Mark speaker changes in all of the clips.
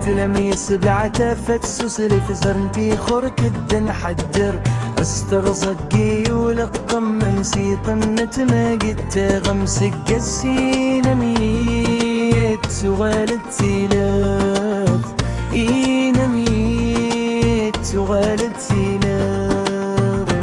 Speaker 1: تلميس بعتفت سوسري في زرنتي خورك الدن حجر استرزقي ولقم من سيطنت ما قد غمسك قسين ميت وغالتي لات إينا ميت وغالتي لات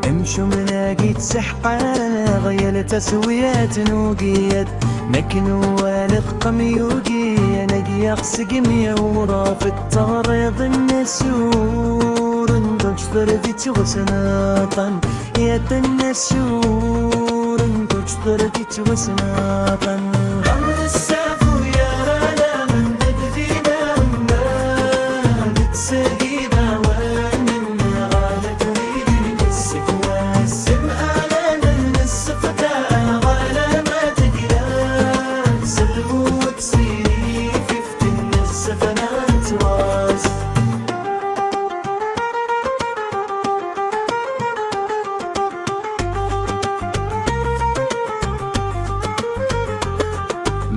Speaker 1: امشو مناقيت سحقانا غير تسويات نوقيت مكنو والقم يوقي نقي سقمي ورا في التغريض النسور تجثر ذي تغسناطا يا النسور تجثر ذي تغسناطا غمر السافو يا غلا من تدفينا ما تتسقي بوان غالة تريد السكوى السمع لنا السفتا غلا ما تقرا سلمو وتسيري في فتن السفنات واس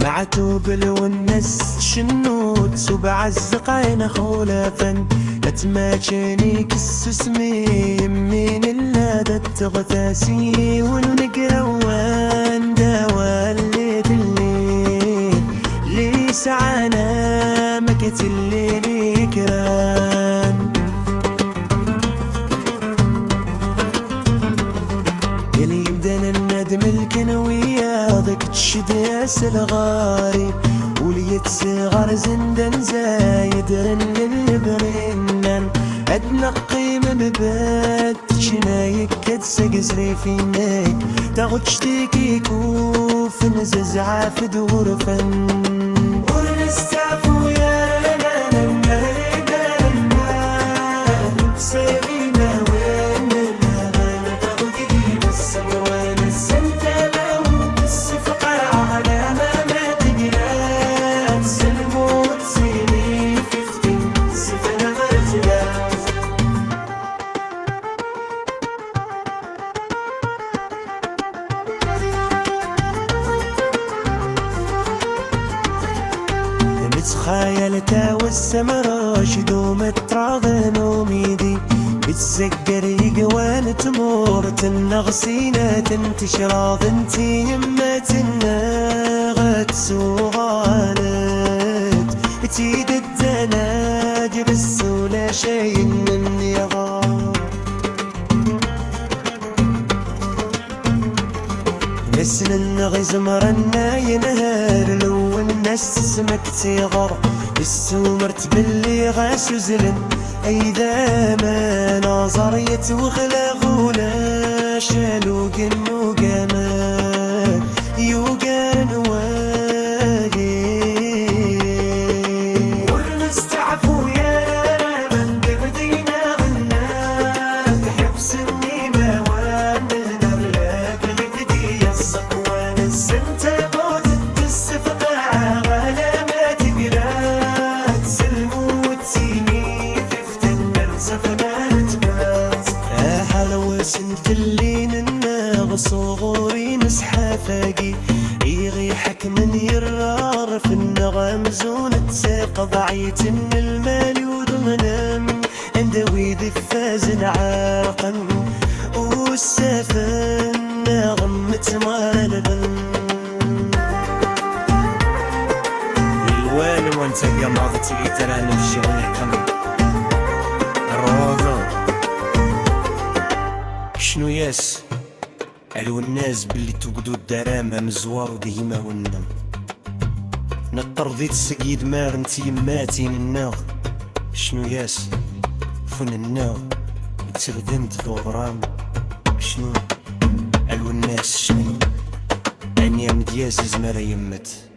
Speaker 1: مع توبل والنس شنوت سبع الزقاين خولافا اتماشيني كالسسمي من اللادة تغتاسي والنقروان داوى الليل الليل لي سعانا مكت الليل كران اللي يبدأ الندم الكنوية ضيك تشد ياس الغارب ولي يتسغر زندن زايد رن البرنان اتنقي من بات شنايك كتسقسري فيناك تاخد شتيكي كوف نزز عافد غرفا ونستعفو يا لنا لنا صيرينا وين الهنا تاخد ايدي بالصبر وين السنتة لو بالصفقة على ما تقرا تسلمو وتسيري في فتن سفنا غرزلات متخيلتا والسمرة شدوم تراضن وميدي بتسكر يقوان تمور تنغسينة تنتشراض انتي يما تنغت سوغالت تيد الدناج بس ولا شي من يغار نسن النغز مرنا ينهار لو الناس تسمك تيغر السومرت باللي غاس وزلن ايذا ما نظر يتوغلا غولا شالو قنو قامان يوقان واقي ونستعفو يا من بغدينا غناك حبسني موان النرلاك غدي الصقوان السنتة موت السفقة غلا ما تقرا تسلمو وتسيني في فتن السفنات بات حلوة سنت اللين الناغ صغوري مسحة فاقي يغيحك من يرار في النغم زون تساق ضعيت من المال وضمنام اندوي ذفاز عاقا والسفن نغم متمالبا الوان وانت يا ماضتي ترى نمشي ونحكم الروضة شنو ياس علو الناس باللي توقدو الدرامة مزوار وديما ونم نطرديت سقيد مار انتي يماتين الناغ شنو ياس فن الناغ تردمت ضورام شنو علو الناس شنو عني مدياس زمارة يمت